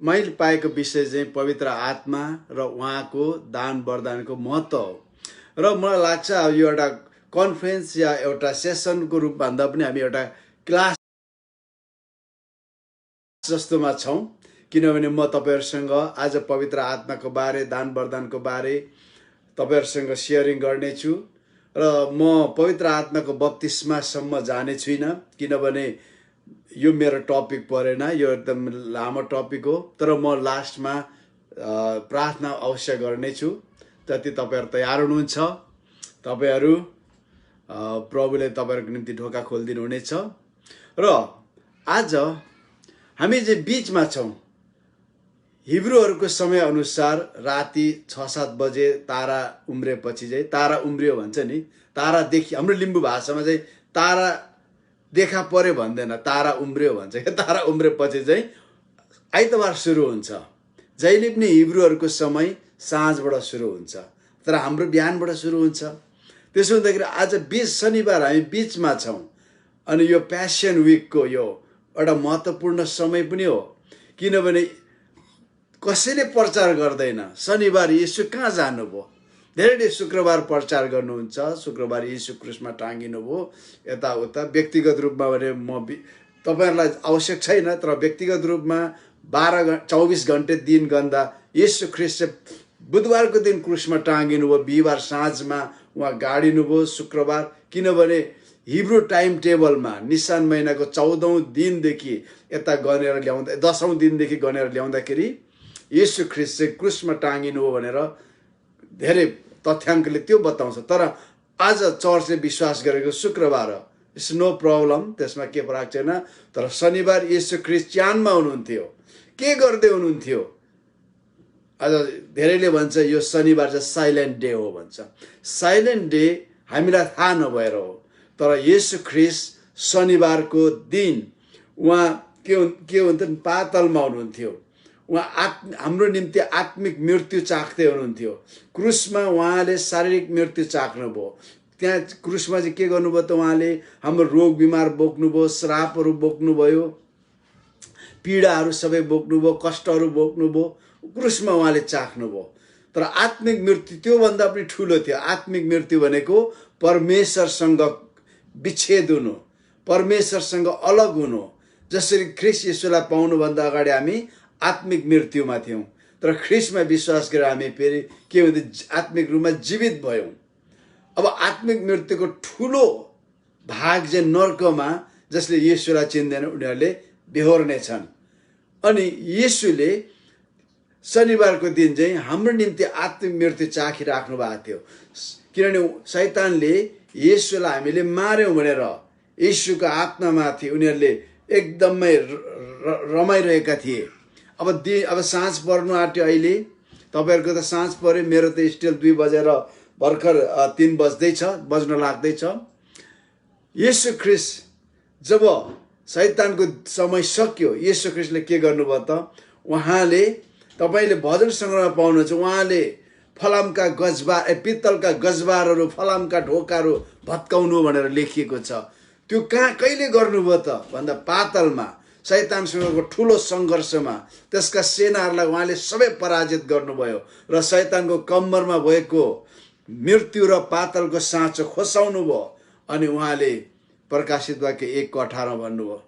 मैले पाएको विषय चाहिँ पवित्र आत्मा र उहाँको दान वरदानको महत्त्व हो। र मलाई लाग्छ अब यो एउटा कन्फरेन्स या एउटा सेसनको रूपभन्दा पनि हामी एउटा क्लास जस्तोमा छौँ, किनभने म तपाईहरुसँग आज पवित्र आत्माको बारे, दान वरदानको बारे तपाईहरुसँग शेयरिङ गर्नेछु। र म पवित्र आत्माको बप्तिस्मासम्म जाने छुइनँ, किनभने यो मेरो टपिक परेन, यो एकदम लामो टपिक हो। तर म लास्टमा प्रार्थना अवश्य गर्नेछु। जति तपाईहरु तयार हुनुहुन्छ, तपाईहरु प्रभुले तपाईहरुको निम्ति ढोका खोलिदिनु हुनेछ। र आज हामी चाहिँ बीचमा छौँ। हिब्रूहरूको समय अनुसार राति 6-7 बजे तारा उम्रेपछि चाहिँ, तारा उम्रियो भन्छ नि, तारा देखि, हाम्रो लिम्बू भाषामा चाहिँ तारा देखा पर्यो भन्दैन, तारा उम्रियो भन्छ। तारा उम्रेपछि चाहिँ आइतबार सुरु हुन्छ। जहिले पनि हिब्रूहरूको समय साँझबाट सुरु हुन्छ, तर हाम्रो बिहानबाट सुरु हुन्छ। त्यसो हुँदाखेरि आज शनिबार हामी बीचमा छौँ, अनि यो प्यासन विकको यो एउटा महत्त्वपूर्ण समय पनि हो, किनभने कसैले प्रचार गर्दैन शनिबार येशू कहाँ जानुभयो। धेरैले शुक्रबार प्रचार गर्नुहुन्छ, शुक्रबार येशू क्रुसमा टाँगिनुभयो, यताउता। व्यक्तिगत रूपमा भने म तपाईहरुलाई आवश्यक छैन, तर व्यक्तिगत रूपमा 24 घण्टे दिन गन्दा येशू ख्रीष्ट बुधबारको दिन क्रुसमा टाँगिनुभयो, बिहिबार साँझमा उहाँ गाडिनुभयो, शुक्रबार। किनभने हिब्रू टाइम टेबलमा निसान महिनाको 14औं दिनदेखि यता गनेर ल्याउँदा, 10औं दिनदेखि गनेर ल्याउँदाखेरि येशू ख्रीष्ट चाहिँ क्रुसमा टाँगिनुभयो भनेर धेरै तथ्याङ्कले त्यो बताउँछ। तर आज चर्चले विश्वास गरेको शुक्रबार हो, इट्स नो प्रब्लम, त्यसमा के फरक छैन। तर शनिबार येशू ख्रीष्ट च्यानमा हुनुहुन्थ्यो। के गर्दै हुनुहुन्थ्यो? आज धेरैले भन्छ यो शनिबार चाहिँ साइलेन्ट डे हो भन्छ। साइलेन्ट डे हामीलाई थाहा नभएर हो, तर येशू ख्रीष्ट शनिबारको दिन उहाँ के हुन्थ्यो? पातालमा हुनुहुन्थ्यो। उहाँ हाम्रो निम्ति आत्मिक मृत्यु चाख्दै हुनुहुन्थ्यो। क्रुसमा उहाँले शारीरिक मृत्यु चाख्नुभयो। त्यहाँ क्रुसमा चाहिँ के गर्नुभयो त? उहाँले हाम्रो रोग बिमार बोक्नुभयो, श्रापहरू बोक्नुभयो, पीडाहरू सबै बोक्नुभयो, कष्टहरू बोक्नुभयो, क्रुसमा उहाँले चाख्नुभयो। तर आत्मिक मृत्यु त्योभन्दा पनि ठुलो थियो। आत्मिक मृत्यु भनेको परमेश्वरसँग विच्छेद हुनु, परमेश्वरसँग अलग हुनु। जसरी ख्रीष्ट येशूलाई पाउनुभन्दा अगाडि हामी आत्मिक मृत्युमा थियौँ, तर ख्रीष्टमा विश्वास गरेर हामी फेरि के भन्दा आत्मिक रूपमा जीवित भयौँ। अब आत्मिक मृत्युको ठुलो भाग चाहिँ नर्कमा, जसले येशूलाई चिन्दैन उनीहरूले बेहोर्ने छन्। अनि येशूले शनिबारको दिन चाहिँ हाम्रो निम्ति आत्मिक मृत्यु चाखिराख्नु भएको थियो, किनभने शैतानले येशूलाई हामीले मार्यौँ भनेर येशूको आत्मामाथि उनीहरूले एकदमै रमाइरहेका थिए। अब साँझ पर्नु आँट्यो। अहिले तपाईहरुको त साँझ पर्यो, मेरो त स्टिल 2 बजेर भर्खर 3 बज्न लाग्दैछ। येशू ख्रीष्ट जब शैतानको समय सक्यो, येशू ख्रीष्टले के गर्नुभयो त? उहाँले, तपाईले भजन सङ्ग्रहमा पाउनुहुन्छ, उहाँले फलामका गजबार, पित्तलका गजबारहरू, फलामका ढोकाहरू भत्काउनु भनेर लेखिएको छ। त्यो कहिले गर्नुभयो त भन्दा पातालमा, शैतानसँगको ठुलो सङ्घर्षमा त्यसका सेनाहरूलाई उहाँले सबै पराजित गर्नुभयो र शैतानको कम्मरमा भएको मृत्यु र पातालको साँचो खोसाउनु भयो। अनि उहाँले प्रकाशित वाक्य 1:18 भन्नुभयो,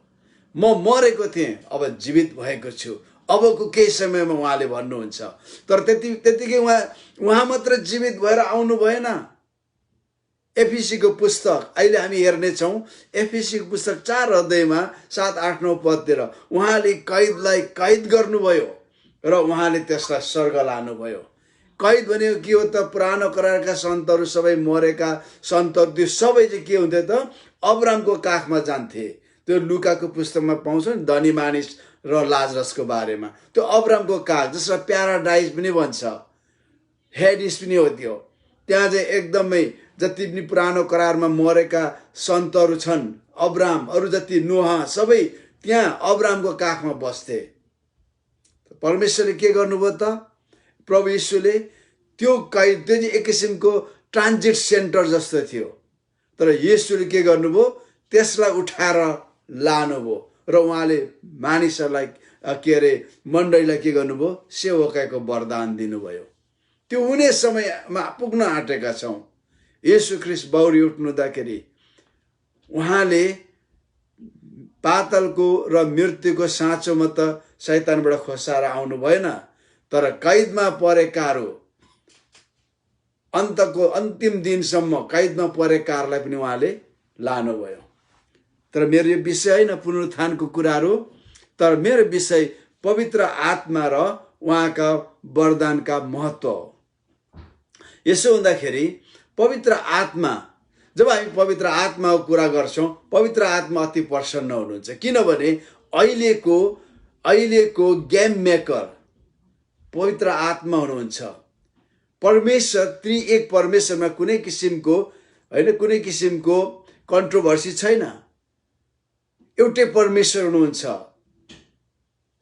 म मरेको थिएँ, अब जीवित भएको छु। अबको केही समयमा उहाँले भन्नुहुन्छ। तर त्यतिकै उहाँ मात्र जीवित भएर आउनु भएन। एफिसीको पुस्तक अहिले हामी हेर्नेछौँ। एफिसीको पुस्तक 4 अध्यायमा 7, 8, 9 पदतिर उहाँले कैदलाई कैद गर्नुभयो र उहाँले त्यसलाई स्वर्ग लानुभयो। कैद भनेको के हो त? पुरानो करारका सन्तहरू सबै मरेका सन्तहरू, त्यो सबै चाहिँ के हुन्थ्यो त? अब्रामको काखमा जान्थे। त्यो लुकाको पुस्तकमा पाउँछ नि, धनी मानिस र लाजरसको बारेमा। त्यो अब्रामको काख, जसलाई प्याराडाइज पनि भन्छ, हेडिस पनि हो त्यो। त्यहाँ चाहिँ एकदमै जति पनि पुरानो करारमा मरेका सन्तहरू छन्, अब्राम, अरू जति नोहा, सबै त्यहाँ अब्रामको काखमा बस्थे। परमेश्वरले के गर्नुभयो त? प्रभु येशूले त्यो चाहिँ एक किसिमको ट्रान्जिट सेन्टर जस्तो थियो, तर येशूले के गर्नुभयो? त्यसलाई उठाएर लानुभयो र उहाँले मानिसहरूलाई के अरे मण्डलीलाई के गर्नुभयो? सेवकाईको वरदान दिनुभयो। त्यो हुने समयमा पुग्न आँटेका छौँ। येशू ख्रीष्ट बाउरी उठ्नुहुँदाखेरि उहाँले पातलको र मृत्युको साँचोमा त शैतानबाट खोसाएर आउनु भएन, तर कैदमा परेकाहरू अन्तको अन्तिम दिनसम्म कैदमा परेकाहरूलाई पनि उहाँले लानुभयो। तर मेरो यो विषय होइन पुनरुत्थानको कुराहरू, तर मेरो विषय पवित्र आत्मा र उहाँका वरदानका महत्त्व हो। यसो हुँदाखेरि पवित्र आत्मा, जब हामी पवित्र आत्माको कुरा गर्छौँ, पवित्र आत्मा अति प्रसन्न हुनुहुन्छ। किनभने अहिलेको गेम मेकर पवित्र आत्मा हुनुहुन्छ। परमेश्वर त्रिएक परमेश्वरमा कुनै किसिमको कन्ट्रोभर्सी छैन। एउटै परमेश्वर हुनुहुन्छ।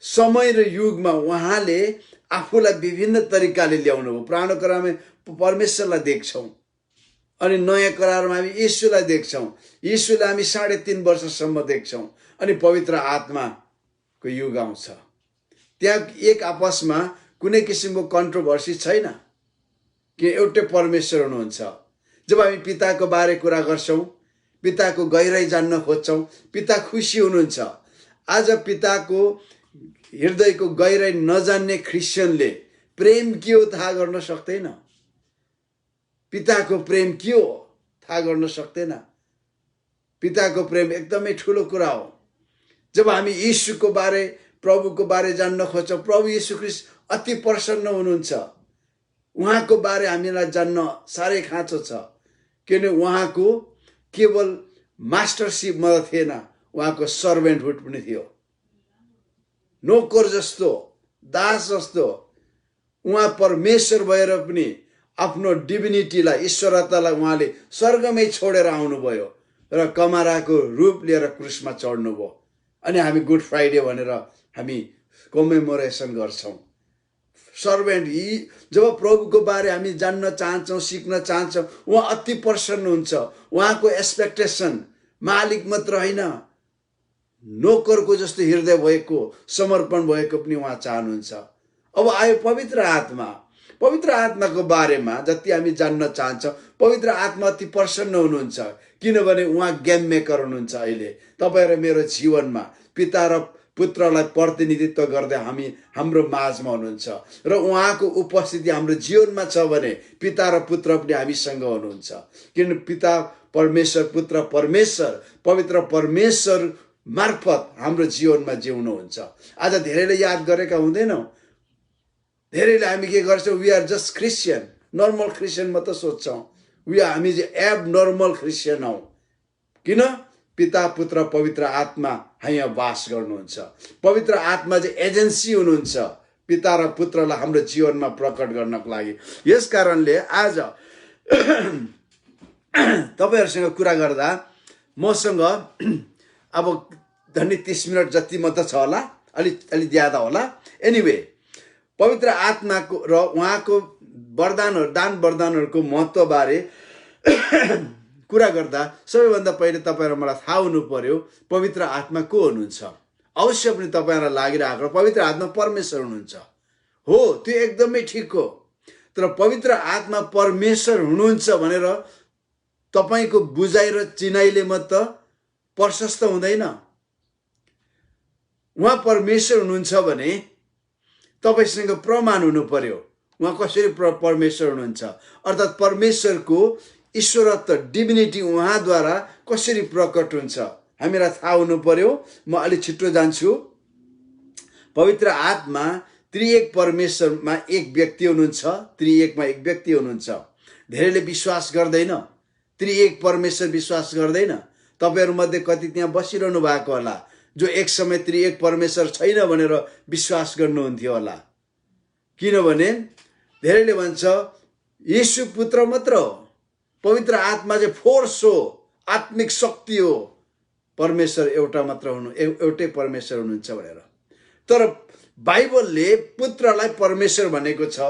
समय र युगमा उहाँले आफूलाई विभिन्न तरिकाले ल्याउनु भयो। पुरानो करारमा परमेश्वरलाई देख्छौँ अनि नयाँ करारमा हामी येशूलाई देख्छौँ। येशूलाई हामी 3.5 वर्षसम्म देख्छौँ अनि पवित्र आत्माको युग आउँछ। त्यहाँ एक आपसमा कुनै किसिमको कन्ट्रोभर्सी छैन कि एउटै परमेश्वर हुनुहुन्छ। जब हामी पिताको बारे कुरा गर्छौँ, पिताको गहिराई जान्न खोज्छौँ, पिता खुसी हुनुहुन्छ। आज पिताको हृदयको गहिराई नजान्ने क्रिस्चियनले प्रेम के हो थाहा गर्न सक्दैन। पिताको प्रेम के हो थाहा गर्न सक्दैन। पिताको प्रेम एकदमै ठुलो कुरा हो। जब हामी यीशुको बारे, प्रभुको बारे जान्न खोज्छौँ, प्रभु येशू ख्रीष्ट अति प्रसन्न हुनुहुन्छ। उहाँको बारे हामीलाई जान्न साह्रै खाँचो छ। किन उहाँको केवल मास्टरशिप मात्र थिएन, उहाँको सर्भेन्टहुड पनि थियो। नोकर जस्तो, दास जस्तो उहाँ परमेश्वर भएर पनि आफ्नो डिभिनिटीलाई, ईश्वरतालाई उहाँले स्वर्गमै छोडेर आउनुभयो र कमाराको रूप लिएर क्रुसमा चढ्नुभयो। अनि हामी गुड फ्राइडे भनेर हामी कमेमोरेसन गर्छौँ। सर्भेन्ट, जब प्रभुको बारे हामी जान्न चाहन्छौँ, सिक्न चाहन्छौँ, उहाँ अति प्रसन्न हुन्छ। उहाँको एक्सपेक्टेसन मालिक मात्र होइन, नोकरको जस्तो हृदय भएको, समर्पण भएको पनि उहाँ चाहनुहुन्छ। अब आयो पवित्र आत्मा। पवित्र आत्माको बारेमा जति हामी जान्न चाहन्छौँ, पवित्र आत्मा अति प्रसन्न हुनुहुन्छ। किनभने उहाँ गेम मेकर हुनुहुन्छ। अहिले तपाईँ र मेरो जीवनमा पिता र पुत्रलाई प्रतिनिधित्व गर्दै हाम्रो माझमा हुनुहुन्छ र उहाँको उपस्थिति हाम्रो जीवनमा छ भने पिता र पुत्र पनि हामीसँग हुनुहुन्छ। किन पिता परमेश्वर, पुत्र परमेश्वर, पवित्र परमेश्वर मार्फत हाम्रो जीवनमा जिउनुहुन्छ। आज धेरैले याद गरेका हुँदैनौँ। धेरैले हामी के गर्छौँ? We are just Christian, normal Christian मात्र सोध्छौँ। हामी चाहिँ एब नर्मल क्रिस्चियन हौ। किन? पिता, पुत्र, पवित्र आत्मा यहाँ वास गर्नुहुन्छ। पवित्र आत्मा चाहिँ एजेन्सी हुनुहुन्छ पिता र पुत्रलाई हाम्रो जीवनमा प्रकट गर्नको लागि। यस कारणले आज तपाईँहरूसँग कुरा गर्दा मसँग अब धनी 30 मिनट जति मात्र छ होला, अलि ज्यादा होला। एनिवे, पवित्र आत्माको र उहाँको वरदानहरू, दान वरदानहरूको महत्त्वबारे कुरा गर्दा सबैभन्दा पहिले तपाईँहरू मलाई थाहा हुनु पर्यो पवित्र आत्मा को हुनुहुन्छ। अवश्य पनि तपाईँहरूलाई लागिरहेको पवित्र आत्मा परमेश्वर हुनुहुन्छ। हो, त्यो एकदमै ठिक हो। तर पवित्र आत्मा परमेश्वर हुनुहुन्छ भनेर तपाईँको बुझाइ र चिनाइले मात्र प्रशस्त हुँदैन। उहाँ परमेश्वर हुनुहुन्छ भने तपाईँसँग प्रमाण हुनु पर्यो उहाँ कसरी परमेश्वर हुनुहुन्छ। अर्थात् परमेश्वरको ईश्वरत्व, डिभिनिटी उहाँद्वारा कसरी प्रकट हुन्छ हामीलाई थाहा हुनु पर्यो। म अलि छिटो जान्छु। पवित्र आत्मा त्रिएक परमेश्वरमा एक व्यक्ति हुनुहुन्छ, त्रिएकमा एक व्यक्ति हुनुहुन्छ। धेरैले विश्वास गर्दैन, त्रिएक परमेश्वर विश्वास गर्दैन। तपाईँहरूमध्ये कति त्यहाँ बसिरहनु भएको होला जो एक समय त्रिएक परमेश्वर छैन भनेर विश्वास गर्नुहुन्थ्यो होला। किनभने धेरैले भन्छ येशू पुत्र मात्र हो, पवित्र आत्मा चाहिँ फोर्स हो, आत्मिक शक्ति हो, परमेश्वर एउटा मात्र एउटै परमेश्वर हुनुहुन्छ भनेर। तर बाइबलले पुत्रलाई परमेश्वर भनेको छ,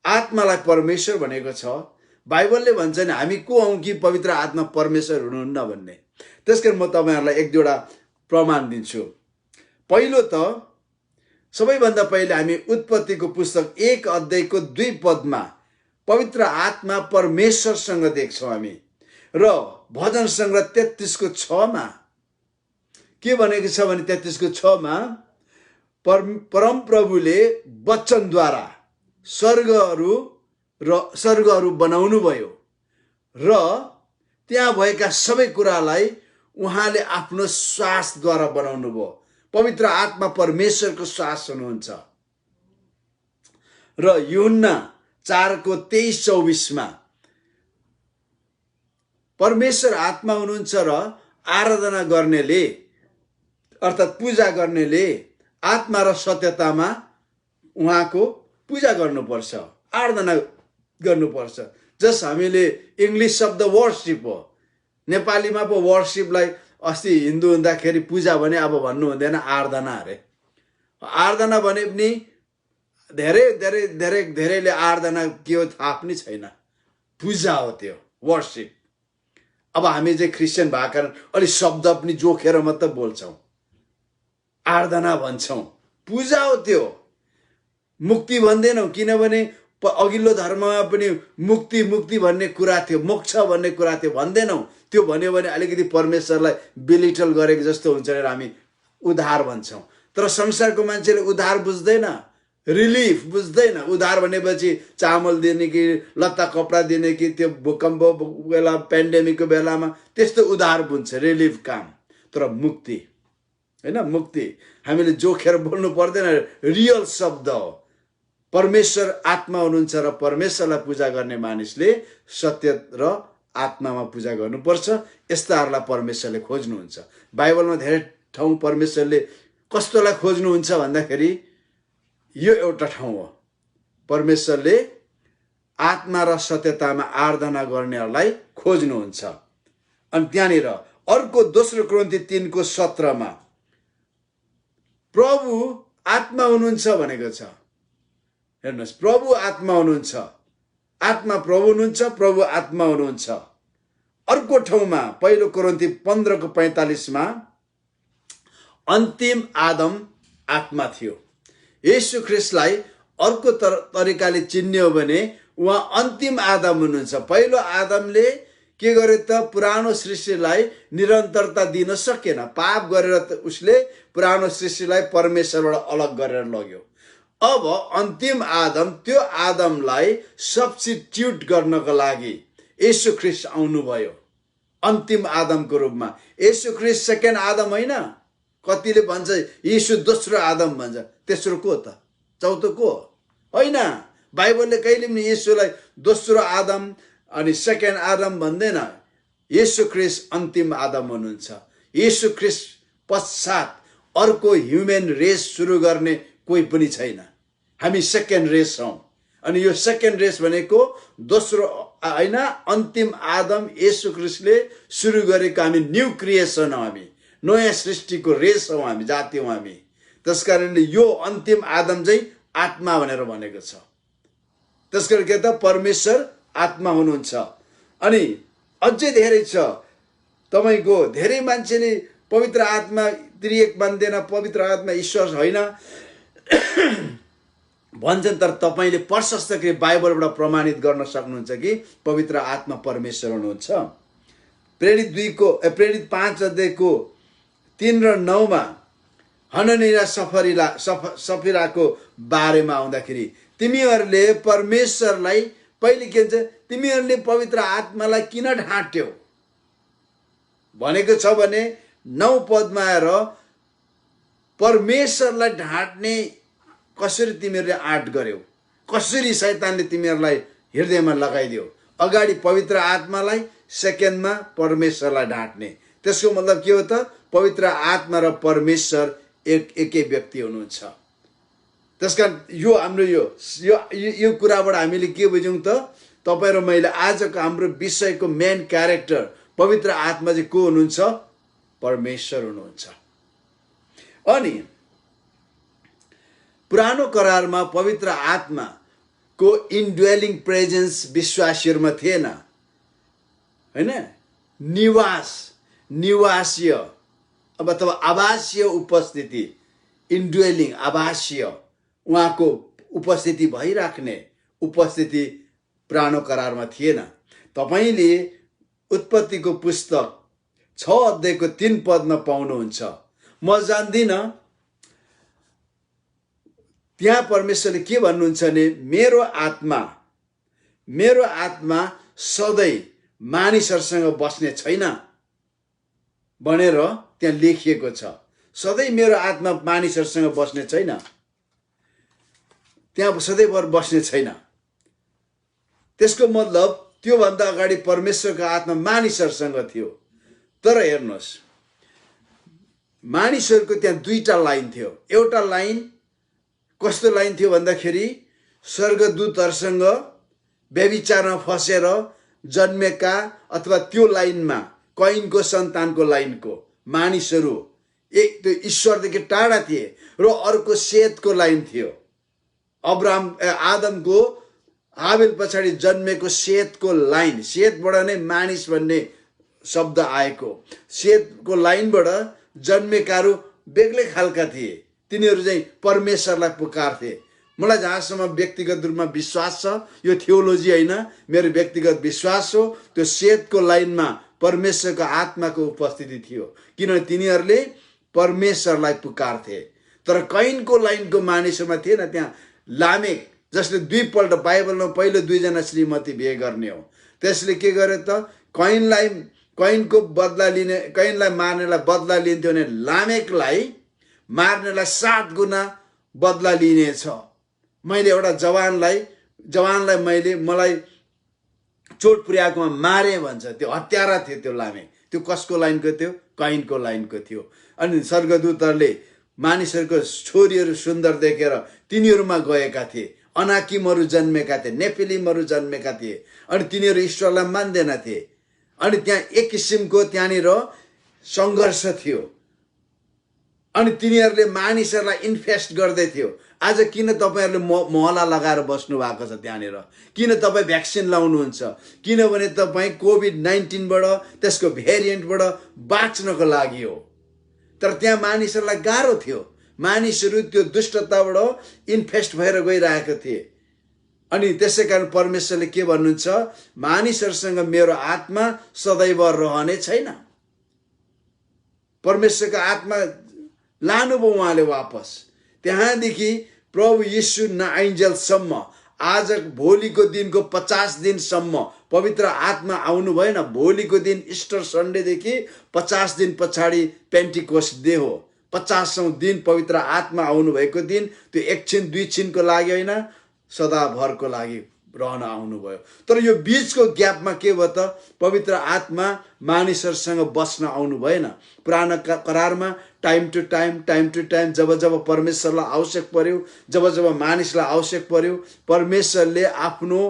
आत्मालाई परमेश्वर भनेको छ। बाइबलले भन्छ नि हामी को हौँ कि पवित्र आत्मा परमेश्वर हुनुहुन्न भन्ने। त्यसकारण म तपाईँहरूलाई एक दुईवटा प्रमाण दिन्छु। पहिलो त सबैभन्दा पहिले हामी उत्पत्तिको पुस्तक 1 अध्यायको 2 पदमा पवित्र आत्मा परमेश्वरसँग देख्छौँ हामी। र भजन सङ्ग्रह 33 को 6 मा के भनेको छ भने 33 को 6 मा परम प्रभुले वचनद्वारा स्वर्गहरू बनाउनु भयो र त्यहाँ भएका सबै कुरालाई उहाँले आफ्नो श्वासद्वारा बनाउनु भयो। पवित्र आत्मा परमेश्वरको श्वास हुनुहुन्छ। र यूहन्ना 4 को 23-24 मा परमेश्वर आत्मा हुनुहुन्छ र आराधना गर्नेले अर्थात् पूजा गर्नेले आत्मा र सत्यतामा उहाँको पूजा गर्नुपर्छ, आराधना गर्नुपर्छ। जस हामीले इङ्ग्लिस शब्द वर्शिप हो, नेपालीमा पो वर्शिपलाई अस्ति हिन्दू हुँदाखेरि पूजा भने अब भन्नु हुँदैन आराधना अरे। आराधना भने पनि धेरैले आराधना के हो थाहा पनि छैन, पूजा हो त्यो वर्शिप। अब हामी चाहिँ क्रिस्चियन भएको कारण अलि शब्द पनि जोखेर मात्र बोल्छौँ, आराधना भन्छौँ, पूजा हो त्यो, मुक्ति भन्दैनौँ। किनभने अघिल्लो धर्ममा पनि मुक्ति भन्ने कुरा थियो, मोक्ष भन्ने कुरा थियो, भन्दैनौँ। त्यो भन्यो भने अलिकति परमेश्वरलाई बिलिटल गरेको जस्तो हुन्छ भनेर हामी उद्धार भन्छौँ। तर संसारको मान्छेले उद्धार बुझ्दैन, रिलिफ बुझ्दैन। उद्धार भनेपछि चामल दिने कि लत्ता कपडा दिने कि त्यो भूकम्प बेला पेन्डेमिकको बेलामा त्यस्तो उद्धार बुझ्छ, रिलिफ काम। तर मुक्ति हैन, मुक्ति हामीले जोखेर बोल्नु पर्दैन, रियल शब्द हो। परमेश्वर आत्मा हुनुहुन्छ र परमेश्वरलाई पूजा गर्ने मानिसले सत्य र आत्मामा पूजा गर्नुपर्छ। यस्ताहरूलाई परमेश्वरले खोज्नुहुन्छ। बाइबलमा धेरै ठाउँ परमेश्वरले कस्तोलाई खोज्नुहुन्छ भन्दाखेरि यो एउटा ठाउँ हो, परमेश्वरले आत्मा र सत्यतामा आराधना गर्नेहरूलाई खोज्नुहुन्छ। अनि त्यहाँनिर अर्को दोस्रो कोरिन्थी 3 को 17 मा प्रभु आत्मा हुनुहुन्छ भनेको छ। हेर्नुहोस्, प्रभु आत्मा हुनुहुन्छ, आत्मा प्रभु हुनुहुन्छ, प्रभु आत्मा हुनुहुन्छ। अर्को ठाउँमा 1 कोरिन्थी 15 को 45 मा अन्तिम आदम आत्मा थियो। येशू ख्रिस्टलाई अर्को तरिकाले चिन्ने हो भने उहाँ अन्तिम आदम हुनुहुन्छ। पहिलो आदमले के गर्यो त पुरानो सृष्टिलाई निरन्तरता दिन सकेन, पाप गरेर उसले पुरानो सृष्टिलाई परमेश्वरबाट अलग गरेर लग्यो। अब अन्तिम आदम, त्यो आदमलाई सब्स्टिट्युट गर्नको लागि येशू ख्रिस्ट आउनुभयो अन्तिम आदमको रूपमा। येशू ख्रिस्ट सेकेन्ड आदम होइन। कतिले भन्छ येशू दोस्रो आदम भन्छ, तेस्रो को त, चौथो को होइन। बाइबलले कहिले पनि येशूलाई दोस्रो आदम अनि सेकेन्ड आदम भन्दैन। येशू ख्रिस्ट अन्तिम आदम हुनुहुन्छ। येशू ख्रिस्ट पश्चात अर्को ह्युमन रेस सुरु गर्ने कोही पनि छैन। हामी सेकेन्ड रेस हौँ। अनि यो सेकेन्ड रेस भनेको दोस्रो होइन, अन्तिम आदम येशू ख्रिस्टले सुरु गरेको हामी न्यू क्रिएसन हौँ, हामी नयाँ सृष्टिको रेस हौँ, हामी जाति हौँ हामी। त्यसकारणले यो अन्तिम आदम चाहिँ आत्मा भनेर भनेको छ। त्यसकारण के त परमेश्वर आत्मा हुनुहुन्छ। अनि अझै धेरै छ। तपाईँको धेरै मान्छेले पवित्र आत्मा त्रिएक मान्दैन, पवित्र आत्मा ईश्वर होइन भन्छन्। तर तपाईँले प्रशस्त गरी बाइबलबाट प्रमाणित गर्न सक्नुहुन्छ कि पवित्र आत्मा परमेश्वर हुनुहुन्छ। प्रेरित 5 अध्यायको 3 र 9 मा हननिया सफिराको बारेमा आउँदाखेरि तिमीहरूले परमेश्वरलाई पहिले के भन्छ, तिमीहरूले पवित्र आत्मालाई किन ढाँट्यौ भनेको छ भने 9 पदमा आएर परमेश्वरलाई ढाँट्ने कसरी तिमीहरूले आँट गर्यौ, कसरी शैतानले तिमीहरूलाई हृदयमा लगाइदियो। अगाडि पवित्र आत्मालाई, सेकेन्डमा परमेश्वरलाई ढाँट्ने। त्यसको मतलब के हो त, पवित्र आत्मा र परमेश्वर एकै व्यक्ति हुनुहुन्छ। त्यसकारण यो हाम्रो यो कुराबाट हामीले के बुझ्यौँ त, तपाईँ र मैले आजको हाम्रो विषयको मेन क्यारेक्टर पवित्र आत्मा चाहिँ को हुनुहुन्छ, परमेश्वर हुनुहुन्छ। अनि पुरानो करारमा पवित्र आत्माको इन्ड्वेलिङ प्रेजेन्स विश्वासीहरूमा थिएन होइन, निवासीय अथवा आवासीय उपस्थिति इन्डुवेलिङ आभासीय उहाँको उपस्थिति भइराख्ने उपस्थिति पुरानो करारमा थिएन। तपाईले उत्पत्तिको पुस्तक 6 अध्यायको 3 पदमा पाउनुहुन्छ। म जान्दिनँ त्यहाँ परमेश्वरले के भन्नुहुन्छ भने मेरो आत्मा सधैँ मानिसहरूसँग बस्ने छैन भनेर त्यहाँ लेखिएको छ। सधैँ मेरो आत्मा मानिसहरूसँग बस्ने छैन, त्यहाँ सधैँभर बस्ने छैन। त्यसको मतलब त्योभन्दा अगाडि परमेश्वरको आत्मा मानिसहरूसँग थियो। तर हेर्नुहोस्, मानिसहरूको त्यहाँ दुईटा लाइन थियो। एउटा लाइन कस्तो लाइन थियो भन्दाखेरि स्वर्गदूतहरूसँग व्यभिचारमा फसेर जन्मेका अथवा त्यो लाइनमा कैनको सन्तानको लाइनको मानिसहरू एक त्यो ईश्वरदेखि टाढा थिए। र अर्को सेतको लाइन थियो, आदमको हाबिल पछाडि जन्मेको सेतको लाइन। सेतबाट नै मानिस भन्ने शब्द आएको। सेतको लाइनबाट जन्मेकाहरू बेग्लै खालका थिए। तिनीहरू चाहिँ परमेश्वरलाई पुकार्थे। मलाई जहाँसम्म व्यक्तिगत रूपमा विश्वास छ, यो थियोलोजी होइन, मेरो व्यक्तिगत विश्वास हो, त्यो सेतको लाइनमा परमेश्वरको आत्माको उपस्थिति थियो, किनभने तिनीहरूले परमेश्वरलाई पुकार्थे। तर कैनको लाइनको मानिसहरूमा थिएन। त्यहाँ लामेक, जसले दुईपल्ट बाइबलमा पहिलो 2 जना श्रीमती बिहे गर्ने हो, त्यसले के गर्यो त कैनको बदला लिने, कैनलाई मार्नेलाई बदला लिन्थ्यो भने लामेकलाई मार्नेलाई 7 गुना बदला लिनेछ। मैले एउटा जवानलाई मलाई चोट पुर्याएकोमा मारे भन्छ। त्यो हत्यारा थियो त्यो लामेक। त्यो कसको लाइनको थियो? कैनको लाइनको थियो। अनि स्वर्गदूतहरूले मानिसहरूको छोरीहरू सुन्दर देखेर तिनीहरूमा गएका थिए। अनाकिमहरू जन्मेका थिए, नेफिलिमहरू जन्मेका थिए। अनि तिनीहरू ईश्वरलाई मान्दैनथे। अनि त्यहाँ एक किसिमको त्यहाँनिर सङ्घर्ष थियो। अनि तिनीहरूले मानिसहरूलाई इन्फेस्ट गर्दै थियो। आज किन तपाईहरूले मोहला लगाएर बस्नु भएको छ त्यहाँनिर? किन तपाईँ भ्याक्सिन लाउनुहुन्छ? किनभने तपाईँ कोभिड-19बाट, त्यसको भेरिएन्टबाट बाँच्नको लागि हो। तर त्यहाँ मानिसहरूलाई गाह्रो थियो। मानिसहरू त्यो दुष्टताबाट इन्फेस्ट भएर गइरहेका थिए। अनि त्यसै कारण परमेश्वरले के भन्नुहुन्छ? मानिसहरूसँग मेरो आत्मा सदैव रहने छैन। परमेश्वरको आत्मा लानुभयो उहाँले वापस। त्यहाँदेखि प्रभु यीशु नआइन्जेलसम्म, आज भोलिको दिनको 50 दिनसम्म पवित्र आत्मा आउनु भएन। भोलिको दिन इस्टर सन्डेदेखि 50 दिन पछाडि पेन्टिकोस्ट डे हो। 50औं दिन पवित्र आत्मा आउनु भएको दिन। त्यो एकछिन दुई छिनको लागि होइन, सदाभरको लागि रहन आउनुभयो। तर यो बीचको ग्यापमा के भयो त? पवित्र आत्मा मानिसहरूसँग बस्न आउनु भएन। पुरानो करारमा टाइम टु टाइम जब परमेश्वरलाई आवश्यक पर्यो, जब मानिसलाई आवश्यक पर्यो, परमेश्वरले आफ्नो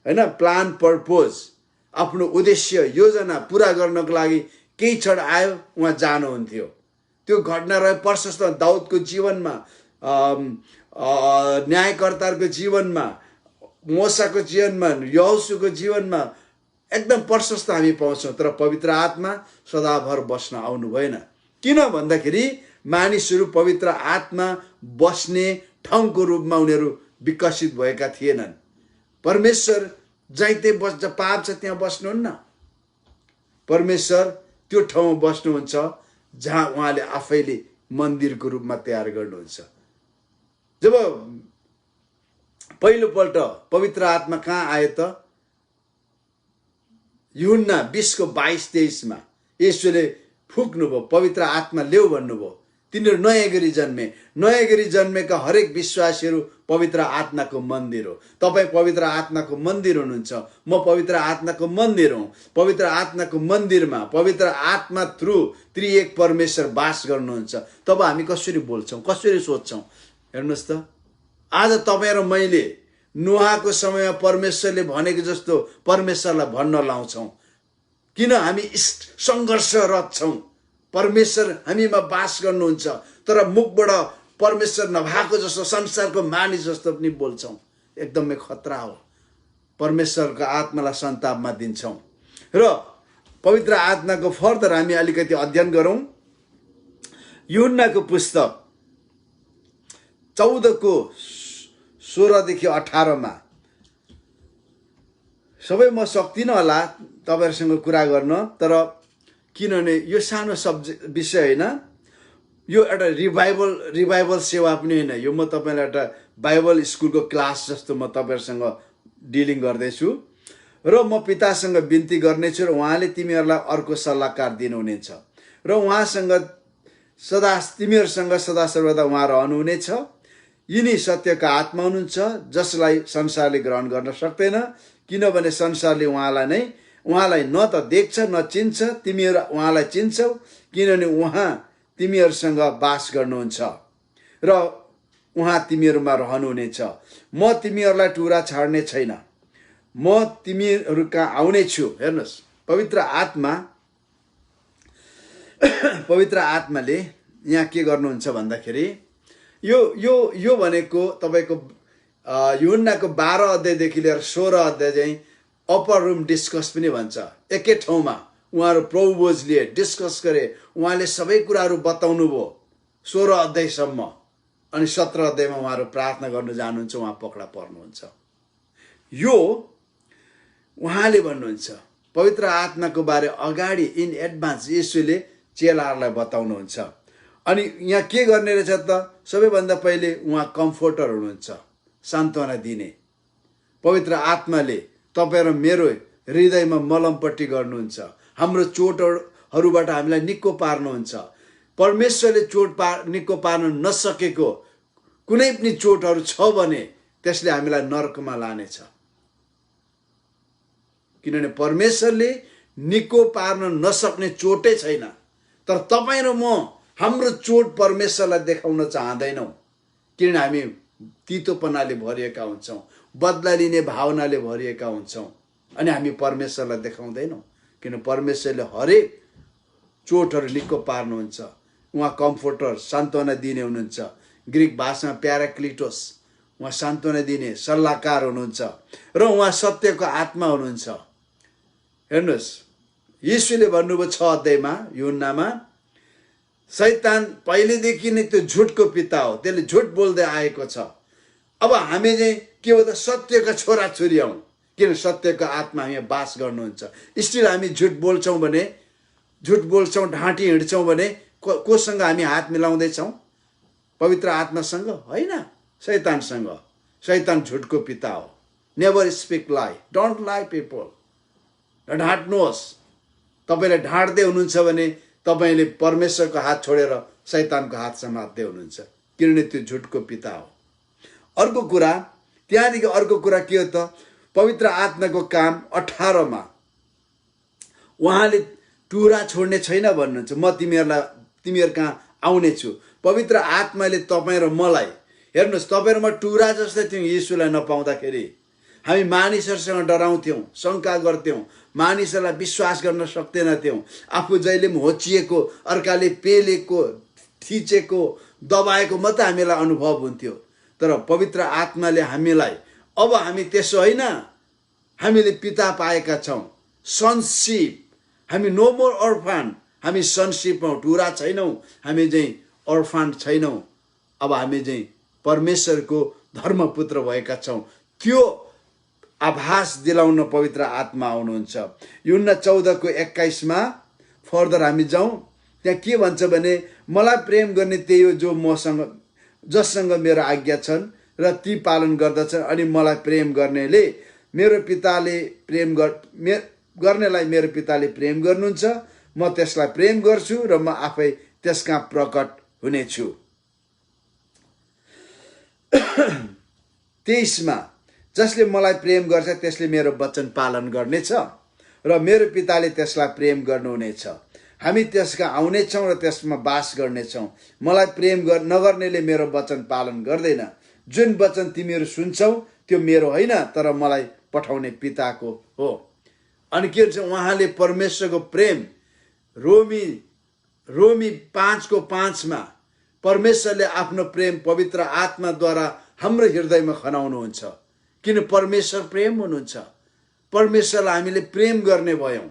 प्लान पर्पोज, आफ्नो उद्देश्य योजना पुरा गर्नको लागि केही क्षण आयो, उहाँ जानुहुन्थ्यो। त्यो घटना रह्यो प्रशस्त दाउदको जीवनमा, न्यायकर्ताहरूको जीवनमा, मोसाको जीवनमा, यहोशूको जीवनमा एकदम प्रशस्त हामी पाउँछौँ। तर पवित्र आत्मा सदाभर बस्न आउनु भएन। किन भन्दाखेरि मानिसहरू पवित्र आत्मा बस्ने ठाउँको रूपमा उनीहरू विकसित भएका थिएनन्। परमेश्वर जहाँ त्यही बस्छ, पाप छ त्यहाँ बस्नुहुन्न। परमेश्वर त्यो ठाउँमा बस्नुहुन्छ जहाँ उहाँले आफैले मन्दिरको रूपमा तयार गर्नुहुन्छ। जब पहिलोपल्ट पवित्र आत्मा कहाँ आयो त? यूहन्ना 20:22-23 येशूले फुक्नुभयो, पवित्र आत्मा ल्याऊ भन्नुभयो। तिनीहरू नयाँ गरी जन्मे। नयाँ गरी जन्मेका हरेक विश्वासीहरू पवित्र आत्माको मन्दिर हो। तपाईँ पवित्र आत्माको मन्दिर हुनुहुन्छ। म पवित्र आत्माको मन्दिर हुँ। पवित्र आत्माको मन्दिरमा पवित्र आत्मा थ्रु त्रिएक परमेश्वर बास गर्नुहुन्छ। तब हामी कसरी बोल्छौँ, कसरी सोच्छौँ? हेर्नुहोस् त, आज तपाईँ र मैले नोहाको समयमा परमेश्वरले भनेको जस्तो परमेश्वरलाई भन्न लाउँछौँ। किन हामी सङ्घर्षरत छौँ? परमेश्वर हामीमा बास गर्नुहुन्छ, तर मुखबाट परमेश्वर नभएको जस्तो, संसारको मानिस जस्तो पनि बोल्छौँ। एकदमै खतरा हो। परमेश्वरको आत्मालाई सन्तापमा दिन्छौँ। र पवित्र आत्माको फर्दर हामी अलिकति अध्ययन गरौँ। यूहन्नाको पुस्तक 14 16 देखि 18 मा सबै म सक्दिनँ होला तपाईहरुसँग कुरा गर्न, तर किनभने यो सानो विषय हैन, यो एउटा रिभाइभल सेवा पनि हैन, यो म तपाईलाई एउटा बाइबल स्कुलको क्लास जस्तो म तपाईहरुसँग डिलिङ गर्दैछु र म पितासँग बिन्ती गर्नेछु र उहाँले तिमीहरूलाई अर्को सल्लाहकार दिनुहुनेछ र उहाँसँग तिमीहरूसँग सदा सर्वदा उहाँ रहनुहुनेछ। यिनी सत्यका आत्मा हुनुहुन्छ जसलाई संसारले ग्रहण गर्न सक्दैन, किनभने संसारले उहाँलाई न त देख्छ न चिन्छ, तिमीहरू उहाँलाई चिन्छौ किनभने उहाँ तिमीहरूसँग बास गर्नुहुन्छ र उहाँ तिमीहरूमा रहनुहुनेछ। म तिमीहरूलाई टुरा छाड्ने छैन, म तिमीहरू कहाँ आउने छु। हेर्नुहोस्, पवित्र आत्माले यहाँ के गर्नुहुन्छ भन्दाखेरि यो यो यो भनेको तपाईको यूहन्नाको 12 अध्यायदेखि लिएर 16 अध्याय चाहिँ अप्पर रुम डिस्कस पनि भन्छ। एकै ठाउँमा उहाँहरू प्रभुले डिस्कस गरे, उहाँले सबै कुराहरू बताउनु भयो 16 अध्यायसम्म, अनि 17 अध्यायमा उहाँहरू प्रार्थना गर्न जानुहुन्छ, उहाँ पक्रा पर्नुहुन्छ। यो उहाँले भन्नुहुन्छ पवित्र आत्माको बारे अगाडि इन एडभान्स येशूले चेलाहरूलाई बताउनुहुन्छ। अनि यहाँ के गर्ने रहेछ त, सबैभन्दा पहिले उहाँ कम्फोर्टर हुनुहुन्छ, सान्त्वना दिने। पवित्र आत्माले तपाईँ र मेरो हृदयमा मलमपट्टि गर्नुहुन्छ, हाम्रो चोटहरूबाट हामीलाई निको पार्नुहुन्छ। परमेश्वरले निको पार्न नसकेको कुनै पनि चोटहरू छ भने त्यसले हामीलाई नरकमा लानेछ, किनभने परमेश्वरले निको पार्न नसक्ने चोटै छैन। तर तपाईँ र म हाम्रो चोट परमेश्वरलाई देखाउन चाहँदैनौँ, किनभने हामी तितोपनाले भरिएका हुन्छौँ, बदला लिने भावनाले भरिएका हुन्छौँ, अनि हामी परमेश्वरलाई देखाउँदैनौँ, किन परमेश्वरले हरेक चोटहरू निको पार्नुहुन्छ। उहाँ कम्फोर्टर, सान्त्वना दिने हुनुहुन्छ। ग्रिक भाषामा प्याराक्लिटोस, उहाँ सान्त्वना दिने सल्लाहकार हुनुहुन्छ र उहाँ सत्यको आत्मा हुनुहुन्छ। हेर्नुहोस्, यीशुले भन्नुभयो 6 अध्यायमा यूहन्नामा, शैतान पहिलेदेखि नै त्यो झुटको पिता हो, त्यसले झुट बोल्दै आएको छ। अब हामी चाहिँ के हो त, सत्यका छोराछोरी हौँ, किन सत्यको आत्मा हामी बास गर्नुहुन्छ। स्टिल हामी झुट बोल्छौँ, ढाँटी हिँड्छौँ भने कोसँग हामी हात मिलाउँदैछौँ? पवित्र आत्मासँग होइन, शैतानसँग। शैतान झुटको पिता हो। नेभर स्पिक लाई, डोन्ट लाई पिपल। ढाँट्नुहोस्, तपाईँले ढाँट्दै हुनुहुन्छ भने तपाईँले परमेश्वरको हात छोडेर शैतानको हात समात्दै हुनुहुन्छ, किनभने त्यो झुटको पिता हो। अर्को कुरा, त्यहाँदेखि अर्को कुरा के हो त, पवित्र आत्माको काम 18 मा उहाँले टुरा छोड्ने छैन भन्नुहुन्छ। म तिमीहरू कहाँ आउने छु। पवित्र आत्माले तपाईँ र मलाई, हेर्नुहोस्, तपाईँ र म टुरा जस्तै थियौँ यीशुलाई नपाउँदाखेरि। हामी मानिसहरूसँग डराउँथ्यौँ, शङ्का गर्थ्यौँ, मानिसहरूलाई विश्वास गर्न सक्दैनथ्यौँ। आफू जहिले पनि होचिएको, अर्काले पेलेको, थिचेको, दबाएको मात्रै हामीलाई अनुभव हुन्थ्यो। तर पवित्र आत्माले हामीलाई, अब हामी त्यसो होइन, हामीले पिता पाएका छौँ, सनशिप। हामी नो मोर अर्फान, हामी सनशिपमा टुरा छैनौँ, हामी चाहिँ अर्फान छैनौँ। अब हामी चाहिँ परमेश्वरको धर्मपुत्र भएका छौँ। त्यो आभास दिलाउन पवित्र आत्मा आउनुहुन्छ। यूहन्ना 14:21 मा फर्दर हामी जाउँ, त्यहाँ के भन्छ भने, मलाई प्रेम गर्ने त्यही हो जससँग मेरो आज्ञा छन् र ती पालन गर्दछन्, अनि मलाई प्रेम गर्नेलाई मेरो पिताले प्रेम गर्नुहुन्छ। म त्यसलाई प्रेम गर्छु र म आफै त्यसका प्रकट हुनेछु। 23 मा, जसले मलाई प्रेम गर्छ त्यसले मेरो वचन पालन गर्नेछ र मेरो पिताले त्यसलाई प्रेम गर्नुहुनेछ। हामी त्यसका आउनेछौँ र त्यसमा बास गर्नेछौँ। मलाई प्रेम नगर्नेले मेरो वचन पालन गर्दैन। जुन वचन तिमीहरू सुन्छौ त्यो मेरो होइन, तर मलाई पठाउने पिताको हो। अनि के भन्छ, उहाँले परमेश्वरको प्रेम रोमी 5:5 मा परमेश्वरले आफ्नो प्रेम पवित्र आत्माद्वारा हाम्रो हृदयमा खनाउनुहुन्छ, किन परमेश्वर प्रेम हुनुहुन्छ। परमेश्वरलाई हामीले प्रेम गर्ने भयौँ।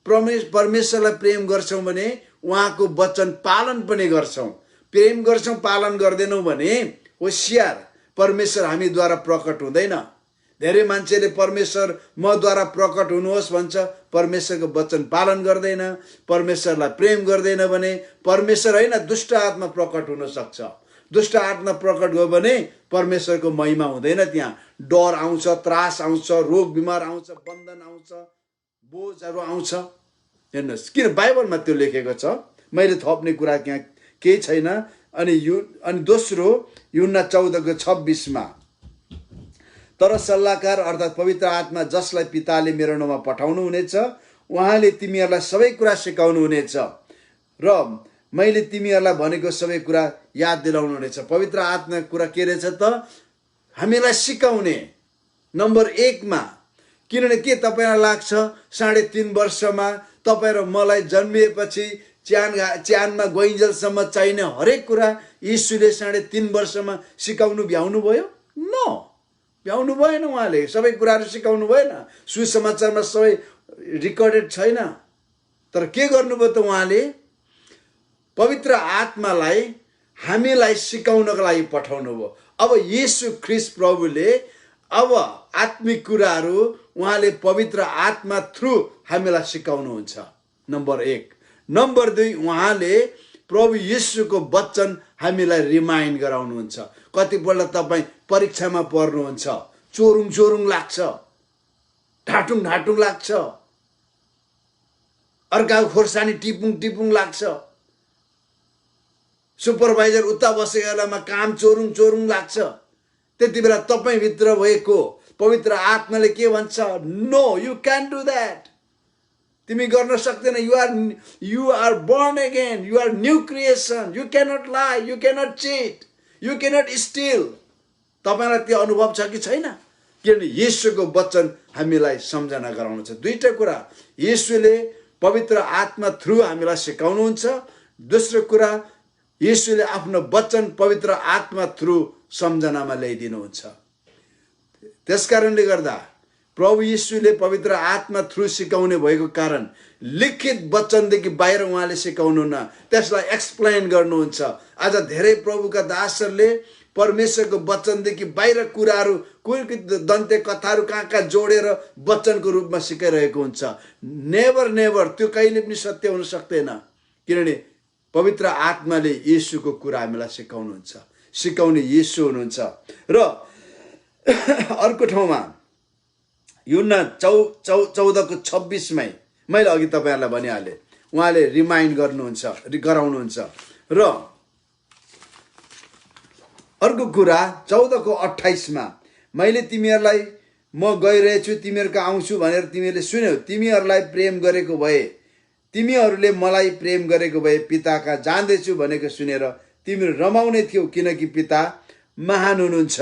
परमेश्वरलाई प्रेम गर्छौँ भने उहाँको वचन पालन पनि गर्छौँ। प्रेम गर्छौँ, पालन गर्दैनौँ भने होशियार परमेश्वर हामीद्वारा प्रकट हुँदैन। धेरै मान्छेले परमेश्वर मद्वारा प्रकट हुनुहोस् भन्छ, परमेश्वरको वचन पालन गर्दैन, परमेश्वरलाई प्रेम गर्दैन भने परमेश्वर होइन दुष्ट आत्मा प्रकट हुन सक्छ। दुष्ट आत्मा प्रकट गयो भने परमेश्वरको महिमा हुँदैन। त्यहाँ डर आउँछ, त्रास आउँछ, रोग बिमार आउँछ, बन्धन आउँछ, बोझहरू आउँछ। हेर्नुहोस् किन बाइबलमा त्यो लेखेको छ, मैले थप्ने कुरा त्यहाँ केही छैन। अनि दोस्रो यूहन्ना 14:26 तर सल्लाहकार अर्थात् पवित्र आत्मा जसलाई पिताले मेरो नाउँमा पठाउनु हुनेछ उहाँले तिमीहरूलाई सबै कुरा सिकाउनु हुनेछ र मैले तिमीहरूलाई भनेको सबै कुरा याद दिलाउनु हुनेछ। पवित्र आत्मा कुरा के रहेछ त? हामीलाई सिकाउने। नम्बर 1 मा किनभने के तपाईलाई लाग्छ 3.5 वर्षमा तपाईँ र मलाई जन्मिएपछि च्यानमा गइन्जेलसम्म चाहिने हरेक कुरा यीशुले 3.5 वर्षमा सिकाउनु भ्याउनु भयो? नो, भ्याउनु भएन। उहाँले सबै कुराहरू सिकाउनु भएन। सुसमाचारमा सबै रेकर्डेड छैन। तर के गर्नुभयो त? उहाँले पवित्र आत्मालाई हामीलाई सिकाउनको लागि पठाउनु भयो। अब येशू ख्रीष्ट प्रभुले अब आत्मिक कुराहरू उहाँले पवित्र आत्मा थ्रु हामीलाई सिकाउनुहुन्छ। नम्बर 1। नम्बर 2, उहाँले प्रभु येशूको वचन हामीलाई रिमाइन्ड गराउनुहुन्छ। कतिपल्ट तपाईँ परीक्षामा पर्नुहुन्छ, चोरुङ लाग्छ, ढाटुङ लाग्छ, अर्काको खोर्सानी टिपुङ लाग्छ, सुपरभाइजर उता बसेको बेलामा काम चोरुङ लाग्छ। त्यति बेला तपाईँ भित्र भएको पवित्र आत्माले के भन्छ? No, you can do that. तिमी गर्न सक्दैन। You are born again, you are new creation, you cannot lie, you cannot cheat, you cannot steal. तपाईलाई त्यो अनुभव छ कि छैन? किनभने येशूको वचन हामीलाई सम्झना गराउनुहुन्छ। दुईटा कुरा, येशूले पवित्र आत्मा थ्रु हामीलाई सिकाउनुहुन्छ। दोस्रो कुरा, येशूले आफ्नो वचन पवित्र आत्मा थ्रु सम्झनामा ल्याइदिनुहुन्छ। त्यसकारणले गर्दा प्रभु येशूले पवित्र आत्मा थ्रु सिकाउने भएको कारण लिखित वचनदेखि बाहिर उहाँले सिकाउनुहुन्न, त्यसलाई एक्सप्लेन गर्नुहुन्छ। आज धेरै प्रभुका दासहरूले परमेश्वरको वचनदेखि बाहिर कुराहरू, कुनै दन्ते कथाहरू कहाँ जोडेर वचनको रूपमा सिकाइरहेको हुन्छ। नेभर त्यो कहिले पनि सत्य हुन सक्दैन। किनभने पवित्र आत्माले येशूको कुरा हामीलाई सिकाउनुहुन्छ। सिकाउने येशू हुनुहुन्छ। र अर्को ठाउँमा यूहन्ना 14:26 मैले अघि तपाईहरुलाई भनिहालेँ, उहाँले रिमाइन्ड गराउनुहुन्छ। र अर्को कुरा 14:28 मैले तिमीहरूलाई म गइरहेछु, तिमीहरूका आउँछु भनेर तिमीहरूले सुन्यौ। तिमीहरूलाई प्रेम गरेको भए, तिमीहरूले मलाई प्रेम गरेको भए पिताका जाँदैछु भनेको सुनेर तिमीहरू रमाउने थियौ, किनकि पिता महान हुनुहुन्छ।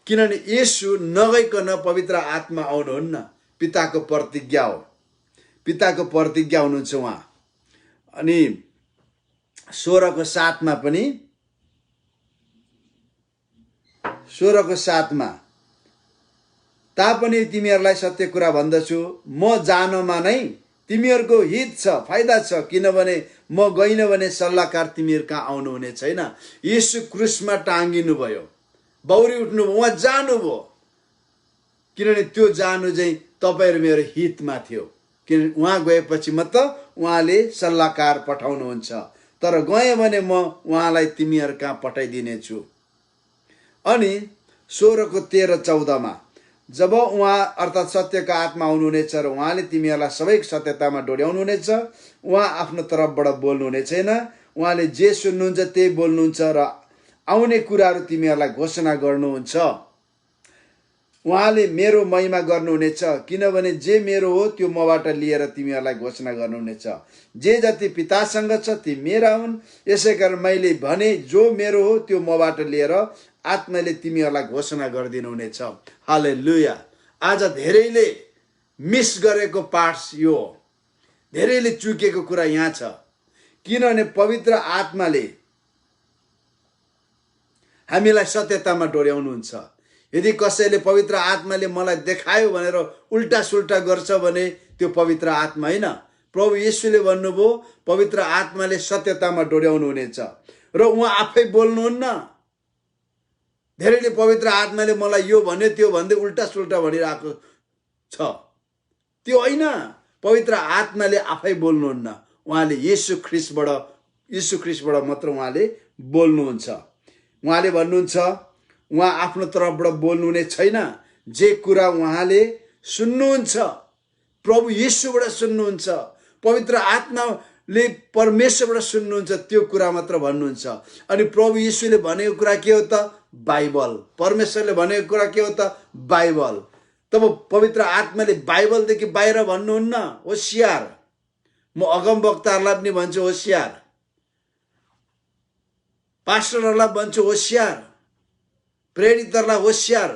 किनभने येशू नगइकन पवित्र आत्मा आउनुहुन्न। पिताको प्रतिज्ञा हो, पिताको प्रतिज्ञा हुनुहुन्छ उहाँ। अनि 16:7 पनि 16:7 तापनि तिमीहरूलाई सत्य कुरा भन्दछु, म जानमा नै तिमीहरूको हित छ, फाइदा छ। किनभने म गइन भने सल्लाहकार तिमीहरू कहाँ आउनुहुने छैन। येशू क्रुसमा टाँगिनु भयो, बौरी उठ्नुभयो, उहाँ जानुभयो। किनभने त्यो जानु चाहिँ तपाईहरु मेरो हितमा थियो। किनभने उहाँ गएपछि मात्र उहाँले सल्लाहकार पठाउनुहुन्छ। तर गए भने म उहाँलाई तिमीहरू कहाँ पठाइदिनेछु। अनि 16:13-14 जब उहाँ अर्थात् सत्यका आत्मा आउनुहुनेछ र उहाँले तिमीहरूलाई सबै सत्यतामा डोर्याउनुहुनेछ। उहाँ आफ्नो तर्फबाट बोल्नुहुने छैन, उहाँले जे सुन्नुहुन्छ त्यही बोल्नुहुन्छ र आउने कुराहरू तिमीहरूलाई घोषणा गर्नुहुन्छ। उहाँले मेरो महिमा गर्नुहुनेछ, किनभने जे मेरो हो त्यो मबाट लिएर तिमीहरूलाई घोषणा गर्नुहुनेछ। जे जति पितासँग छ ती मेरा हुन्, यसैकारण मैले भने जो मेरो हो त्यो मबाट लिएर आत्माले तिमीहरूलाई घोषणा गरिदिनुहुनेछ। हालेलुया। आज धेरैले मिस गरेको पार्ट्स यो हो, धेरैले चुकेको कुरा यहाँ छ। किनभने पवित्र आत्माले हामीलाई सत्यतामा डोर्याउनुहुन्छ। यदि कसैले पवित्र आत्माले मलाई देखायो भनेर उल्टा सुल्टा गर्छ भने त्यो पवित्र आत्मा होइन। प्रभु येशूले भन्नुभयो पवित्र आत्माले सत्यतामा डोर्याउनु हुनेछ र उहाँ आफै बोल्नुहुन्न। धेरैले पवित्र आत्माले मलाई यो भन्यो त्यो भन्दै उल्टा सुल्टा भनिरहेको छ। त्यो होइन, पवित्र आत्माले आफै बोल्नुहुन्न, उहाँले यीशु ख्रीष्टबाट मात्र उहाँले बोल्नुहुन्छ। उहाँले भन्नुहुन्छ, उहाँ आफ्नो तर्फबाट बोल्नुहुने छैन, जे कुरा उहाँले सुन्नुहुन्छ प्रभु यीशुबाट सुन्नुहुन्छ, पवित्र आत्माले परमेश्वरबाट सुन्नुहुन्छ, त्यो कुरा मात्र भन्नुहुन्छ। अनि प्रभु यीशुले भनेको कुरा के हो त? बाइबल। परमेश्वरले भनेको कुरा के हो त? बाइबल। तब पवित्र आत्माले बाइबलदेखि बाहिर भन्नुहुन्न। होशियार, म अगमवक्ताहरूलाई पनि भन्छु होशियार, पास्टरहरूलाई भन्छु होशियार, प्रेरितहरूलाई होशियार।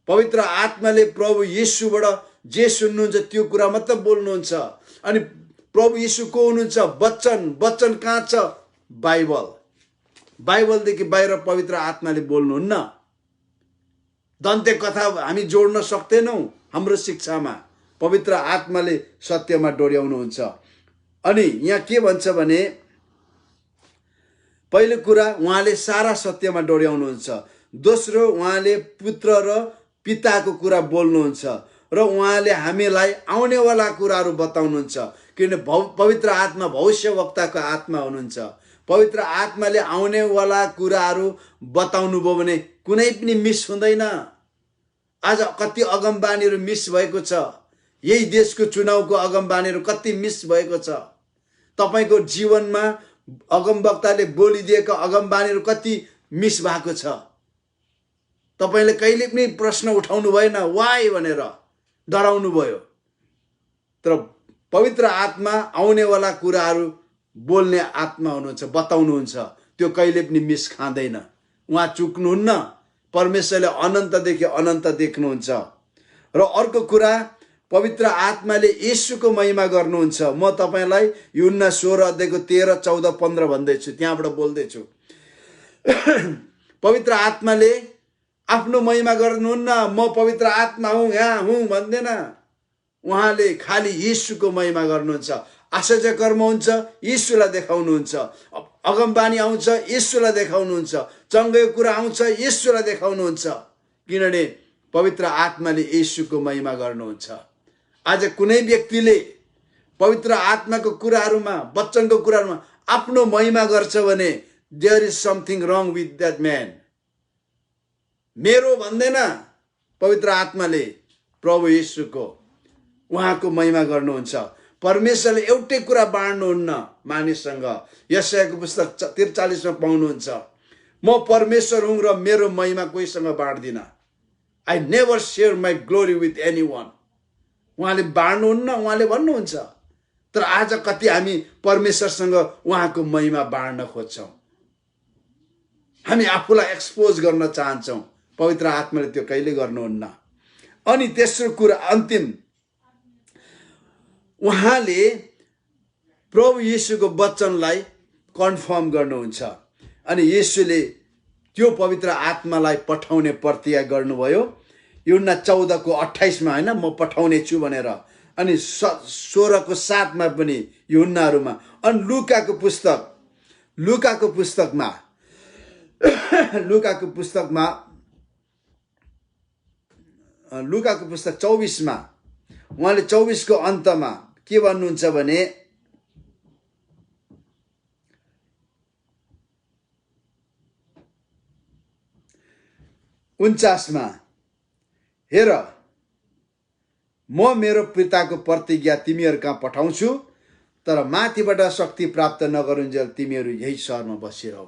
पवित्र आत्माले प्रभु यीशुबाट जे सुन्नुहुन्छ त्यो कुरा मात्र बोल्नुहुन्छ। अनि प्रभु यीशु को हुनुहुन्छ? वचन। वचन कहाँ छ? बाइबल। बाइबलदेखि बाहिर पवित्र आत्माले बोल्नुहुन्न। दन्ते कथा हामी जोड्न सक्दैनौँ हाम्रो शिक्षामा। पवित्र आत्माले सत्यमा डोर्याउनुहुन्छ। अनि यहाँ के भन्छ भने, पहिलो कुरा उहाँले सारा सत्यमा डोर्याउनुहुन्छ। दोस्रो, उहाँले पुत्र र पिताको कुरा बोल्नुहुन्छ र उहाँले हामीलाई आउनेवाला कुराहरू बताउनुहुन्छ। किनभने पवित्र आत्मा भविष्यवक्ताको आत्मा हुनुहुन्छ। पवित्र आत्माले आउनेवाला कुराहरू बताउनु भयो भने कुनै पनि मिस हुँदैन। आज कति अगमबानीहरू मिस भएको छ। यही देशको चुनावको अगमबानीहरू कति मिस भएको छ। तपाईको जीवनमा अगमवक्ताले बोलिदिएका अगमबानीहरू कति मिस भएको छ। तपाईले कहिले पनि प्रश्न उठाउनु भएन, वाइ भनेर डराउनु भयो। तर पवित्र आत्मा आउनेवाला कुराहरू बोल्ने आत्मा हुनुहुन्छ, बताउनुहुन्छ। त्यो कहिले पनि मिस खाँदैन। उहाँ चुक्नुहुन्न। परमेश्वरले अनन्तदेखि अनन्त देख्नुहुन्छ। र अर्को कुरा, पवित्र आत्माले येशूको महिमा गर्नुहुन्छ। म तपाईलाई यूहन्ना 16 अध्यायको 13, 14, 15 भन्दैछु, त्यहाँबाट बोल्दैछु। पवित्र आत्माले आफ्नो महिमा गर्नुहुन्न। म पवित्र आत्मा हुँ, यहाँ हुँ भन्दैन। उहाँले खालि येशूको महिमा गर्नुहुन्छ। आश्चर्य कर्म हुन्छ, येशूलाई देखाउनुहुन्छ। अगमबानी आउँछ, येशूलाई देखाउनुहुन्छ। चङ्गेको कुरा आउँछ, येशूलाई देखाउनुहुन्छ। किनभने पवित्र आत्माले येशूको महिमा गर्नुहुन्छ। आज कुनै व्यक्तिले पवित्र आत्माको कुराहरूमा, वचनको कुराहरूमा आफ्नो महिमा गर्छ भने there is something wrong with that man. मेरो भन्दैन, पवित्र आत्माले प्रभु येशूको, उहाँको महिमा गर्नुहुन्छ। परमेश्वरले एउटै कुरा बाँड्नुहुन्न मानिससँग। यशायाको पुस्तक 43 मा पाउनुहुन्छ, म परमेश्वर हुँ र मेरो महिमा कोहीसँग बाँड्दिन। I never share my glory with anyone. उहाँले बाँड्नुहुन्न, उहाँले भन्नुहुन्छ। तर आज कति हामी परमेश्वरसँग उहाँको महिमा बाँड्न खोज्छौँ। हामी आफूलाई एक्सपोज गर्न चाहन्छौँ। पवित्र आत्माले त्यो कहिले गर्नुहुन्न। अनि तेस्रो कुरा, अन्तिम, उहाँले प्रभु येशूको वचनलाई कन्फर्म गर्नुहुन्छ। अनि येशूले त्यो पवित्र आत्मालाई पठाउने प्रतिज्ञा गर्नुभयो। यूहन्ना 14 को 28 मा, हैन, म पठाउने छु भनेर। अनि 16 को 7 मा पनि यूहन्नाहरुमा। अनि लुकाको पुस्तक 24 मा उहाँले 24 को अन्तमा के भन्नुहुन्छ भने, उन्चासमा, हेर म मेरो पिताको प्रतिज्ञा तिमीहरू कहाँ पठाउँछु, तर माथिबाट शक्ति प्राप्त नगरुन्जेल तिमीहरू यही सहरमा बसिरहौ।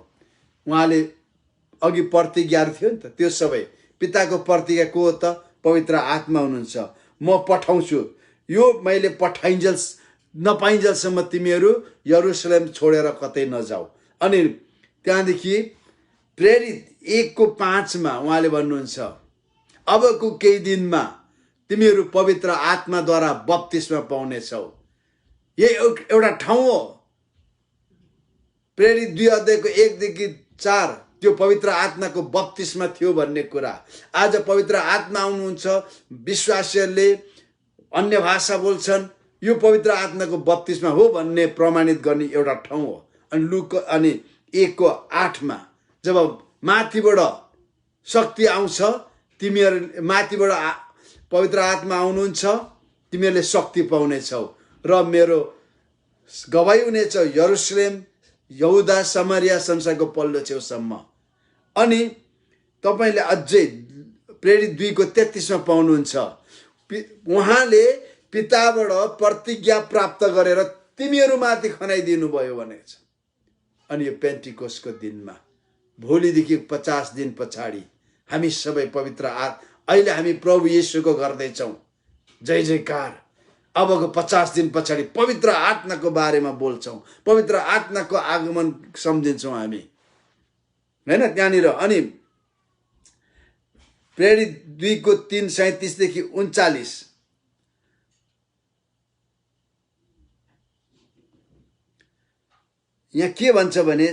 उहाँले अघि प्रतिज्ञाहरू थियो नि त, त्यो सबै पिताको प्रतिज्ञा को हो त? पवित्र आत्मा हुनुहुन्छ। म पठाउँछु, यो मैले नपाइन्जेलसम्म तिमीहरू यरुशलेम छोडेर कतै नजाऊ। अनि त्यहाँदेखि प्रेरित 1 को 5 मा उहाँले भन्नुहुन्छ, अबको केही दिनमा तिमीहरू पवित्र आत्माद्वारा बप्तिस्मा पाउनेछौ। यही एउटा ठाउँ हो। प्रेरित 2 अध्यायको 1 देखि 4 त्यो पवित्र आत्माको बप्तिस्मा थियो भन्ने कुरा। आज पवित्र आत्मा आउनुहुन्छ, विश्वासीहरूले अन्य भाषा बोल्छन्, यो पवित्र आत्माको बप्तिस्मा हो भन्ने प्रमाणित गर्ने एउटा ठाउँ हो। अनि 1 को 8 मा जब माथिबाट शक्ति आउँछ, तिमीहरू माथिबाट पवित्र आत्मा आउनुहुन्छ, तिमीहरूले शक्ति पाउनेछौ र मेरो गवाही हुनेछ यरुशलेम, यहुदा, समारिया, संसारको पल्लो छेउसम्म। अनि तपाईले अझै प्रेरित 2:33 मा पाउनुहुन्छ, उहाँले पिताबाट प्रतिज्ञा प्राप्त गरेर तिमीहरूमाथि खनाइदिनु भयो भनेको छ। अनि यो पेन्टिकोस्टको दिनमा भोलिदेखि 50 दिन पछाडि हामी सबै पवित्र अहिले हामी प्रभु येशूको गर्दैछौँ। जय जयकार। अबको 50 दिन पछाडि पवित्र आत्माको बारेमा बोल्छौँ, पवित्र आत्माको आगमन सम्झिन्छौँ हामी, हैन? त्यहाँनिर अनि प्रेरित 2:3-37 देखि 39 यहाँ के भन्छ भने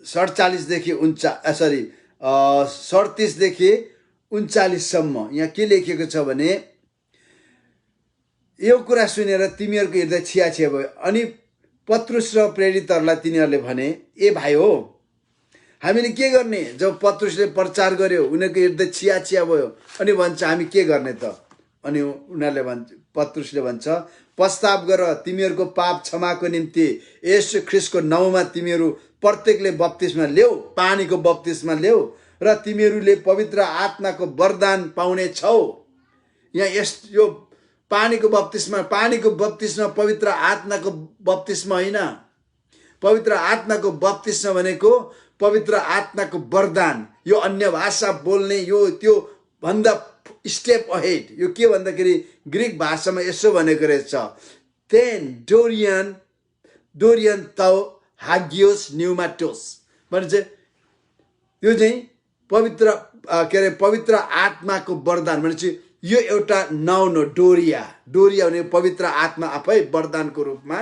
37 देखि 37 देखि 39 सम्म यहाँ के लेखेको छ भने, यो कुरा सुनेर तिमीहरूको हृदय छियाछिया भयो। अनि पत्रुस र प्रेरितहरूलाई तिनीहरूले भने, ए भाइ हो, हामीले के गर्ने? जब पत्रुसले प्रचार गर्यो उनीहरूको हृदय छियाछिया भयो, अनि भन्छ हामी के गर्ने त? अनि उनीहरूले भन्छ, पत्रुसले भन्छ, पश्चाताप गर, तिमीहरूको पाप क्षमाको निम्ति येशू ख्रीष्टको नाउँमा तिमीहरू प्रत्येकले बप्तिस्मा ल्याऊ, पानीको बप्तिस्मा ल्याऊ र तिमीहरूले पवित्र आत्माको वरदान पाउने छौ। यहाँ यो पानीको बप्तिस्मा पवित्र आत्माको बप्तिस्मा होइन। पवित्र आत्माको बप्तिस्मा भनेको पवित्र आत्माको वरदान। यो अन्य भाषा बोल्ने यो त्यो भन्दा स्टेप अहेड। यो के भन्दाखेरि ग्रीक भाषामा यसो भनेको रहेछ, तेन डोरियन ताउ हागियोस न्युमाटोस भने चाहिँ यो चाहिँ पवित्र पवित्र आत्माको वरदान भने चाहिँ यो एउटा नाउन हो। डोरिया भने पवित्र आत्मा आफै वरदानको रूपमा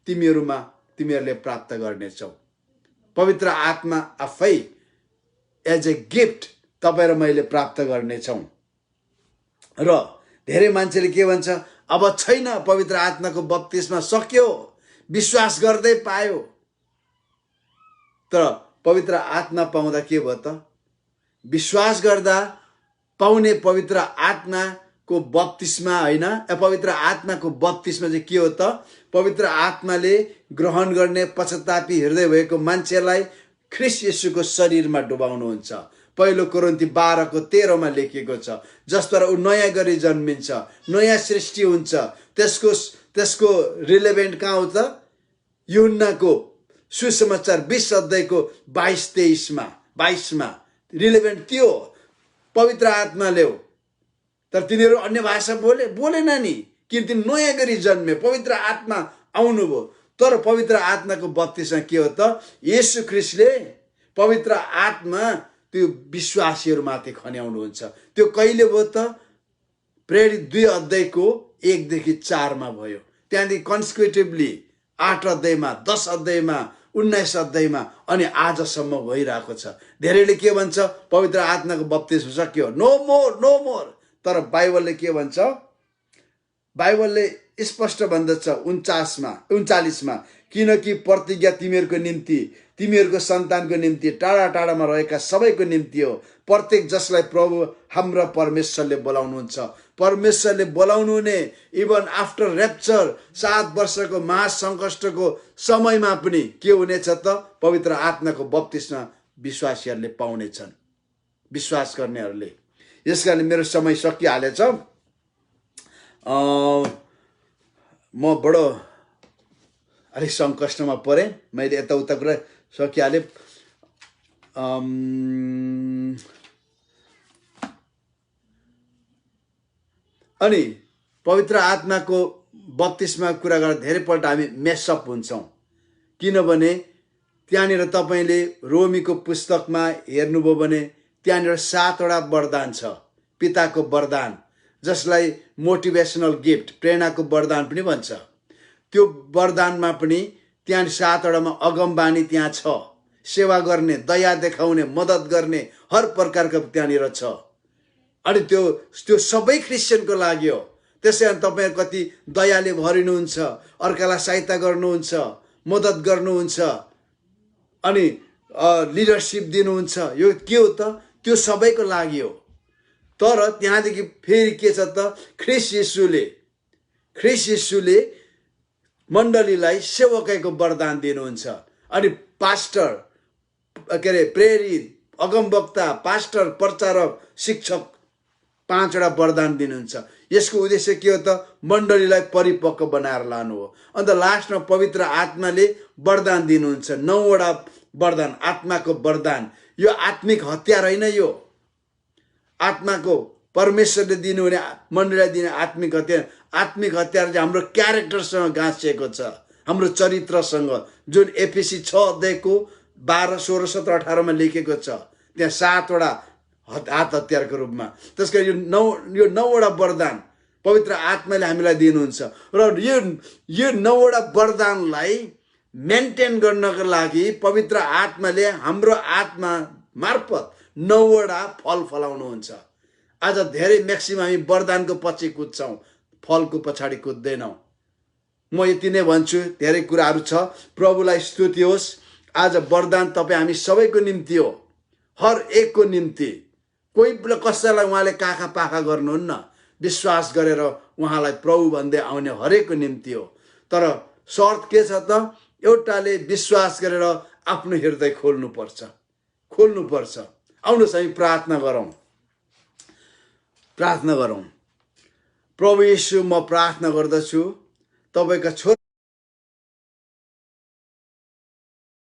तिमीहरूले प्राप्त गर्नेछौ। पवित्र आत्मा आफै एज ए गिफ्ट तपाईँ र मैले प्राप्त गर्नेछौ। र धेरै मान्छेले के भन्छ, अब छैन, पवित्र आत्माको बप्तिस्मा सक्यो, विश्वास गर्दै पायो। तर पवित्र आत्मा पाउँदा के भयो त? विश्वास गर्दा पाउने पवित्र आत्माको बप्तिस्मा होइन, पवित्र आत्माको बप्तिस्मा चाहिँ के हो त? पवित्र आत्माले ग्रहण गर्ने पश्चातापी हृदय भएको मान्छेलाई ख्रीष्ट येशूको शरीरमा डुबाउनुहुन्छ। पहिलो कोरिन्थी 12:13 मा लेखिएको छ, जसद्वारा ऊ नयाँ गरी जन्मिन्छ, नयाँ सृष्टि हुन्छ। त्यसको रिलेभेन्ट कहाँ हो त? यूहन्नाको सुसमाचार 20 अध्यायको 22-23 मा रिलेभेन्ट त्यो पवित्र आत्माले हो। तर तिनीहरू अन्य भाषा बोलेन नि, किनकि नयाँ गरी जन्मे, पवित्र आत्मा आउनुभयो। तर पवित्र आत्माको बप्तिस्मा के हो त? येशू ख्रीष्टले पवित्र आत्मा त्यो विश्वासीहरूमाथि खन्याउनुहुन्छ। त्यो कहिले भयो त? प्रेरित 2 अध्यायको 1-4 मा भयो। त्यहाँदेखि कन्सिक्युटिभली 8 अध्यायमा, 10 अध्यायमा, 19 अध्यायमा अनि आजसम्म भइरहेको छ। धेरैले के भन्छ, पवित्र आत्माको बप्तिस्मा सक्यो, नो मोर। तर बाइबलले के भन्छ? बाइबलले स्पष्ट भन्दछ 39 मा, किनकि प्रतिज्ञा तिमीहरूको निम्ति, तिमीहरूको सन्तानको निम्ति, टाढा टाढामा रहेका सबैको निम्ति हो, प्रत्येक जसलाई प्रभु हाम्रो परमेश्वरले बोलाउनुहुन्छ। परमेश्वरले बोलाउनु हुने इभन आफ्टर र्याप्चर 7 वर्षको महासङ्कष्टको समयमा पनि के हुनेछ त? पवित्र आत्माको बप्तिस्मा विश्वासीहरूले पाउनेछन्, विश्वास गर्नेहरूले। यसकारण मेरो समय सकिहालेछ। म बडो अलिक सङ्कष्टमा परेँ, मैले यताउता कुरा सकिहालेँ। अनि पवित्र आत्माको बप्तिस्मा कुरा गर्दा धेरैपल्ट हामी मेसअप हुन्छौँ, किनभने त्यहाँनिर तपाईँले रोमीको पुस्तकमा हेर्नुभयो भने त्यहाँनिर 7 वटा वरदान छ। पिताको वरदान, जसलाई मोटिभेसनल गिफ्ट, प्रेरणाको वरदान पनि भन्छ। त्यो वरदानमा पनि त्यहाँ 7 वटामा अगमबानी त्यहाँ छ, सेवा गर्ने, दया देखाउने, मद्दत गर्ने, हर प्रकारको त्यहाँनिर छ। अनि त्यो सबै क्रिस्चियनको लागि हो। त्यसै कारण तपाईँ कति दयाले भरिनुहुन्छ, अर्कालाई सहायता गर्नुहुन्छ, मद्दत गर्नुहुन्छ, अनि लिडरसिप दिनुहुन्छ। यो के हो त? त्यो सबैको लागि हो। तर त्यहाँदेखि फेरि के छ त, ख्रीष्ट यीशुले मण्डलीलाई सेवकैको वरदान दिनुहुन्छ। अनि पास्टर के अरे प्रेरित, अगमवक्ता, पास्टर, प्रचारक, शिक्षक 5 वटा वरदान दिनुहुन्छ। यसको उद्देश्य के हो त, मण्डलीलाई परिपक्व बनाएर लानु हो। अन्त लास्टमा पवित्र आत्माले वरदान दिनुहुन्छ, 9 वटा वरदान, आत्माको वरदान। यो आत्मिक हतियार होइन, यो आत्माको परमेश्वरले दिनुहुने, मण्डलीलाई दिने आत्मिक हतियार चाहिँ हाम्रो क्यारेक्टरसँग गाँसिएको छ, हाम्रो चरित्रसँग, जुन एफएसी 6 अध्यायको 12, 16, 17, 18 लेखेको छ। त्यहाँ 7 वटा हात हतियारको रूपमा। त्यसकारण यो 9 वटा वरदान पवित्र आत्माले हामीलाई दिनुहुन्छ। र यो 9 वटा वरदानलाई मेन्टेन गर्नको लागि पवित्र आत्माले हाम्रो आत्मा मार्फत 9 वटा फल फलाउनुहुन्छ। आज धेरै म्याक्सिमम हामी वरदानको पछि कुद्छौँ, फलको पछाडि कुद्दैनौँ। म यति नै भन्छु, धेरै कुराहरू छ। प्रभुलाई स्तुति होस्। आज वरदान तपाईँ हामी सबैको निम्ति हो, हर एकको निम्ति। कोही कसैलाई उहाँले काखा पाखा गर्नुहुन्न, विश्वास गरेर उहाँलाई प्रभु भन्दै आउने हरेकको निम्ति हो। तर शर्त के छ त, एउटाले विश्वास गरेर आफ्नो हृदय खोल्नुपर्छ। आउनुहोस् हामी प्रार्थना गरौँ। प्रभु येशू, म प्रार्थना गर्दछु, तपाईका छोरा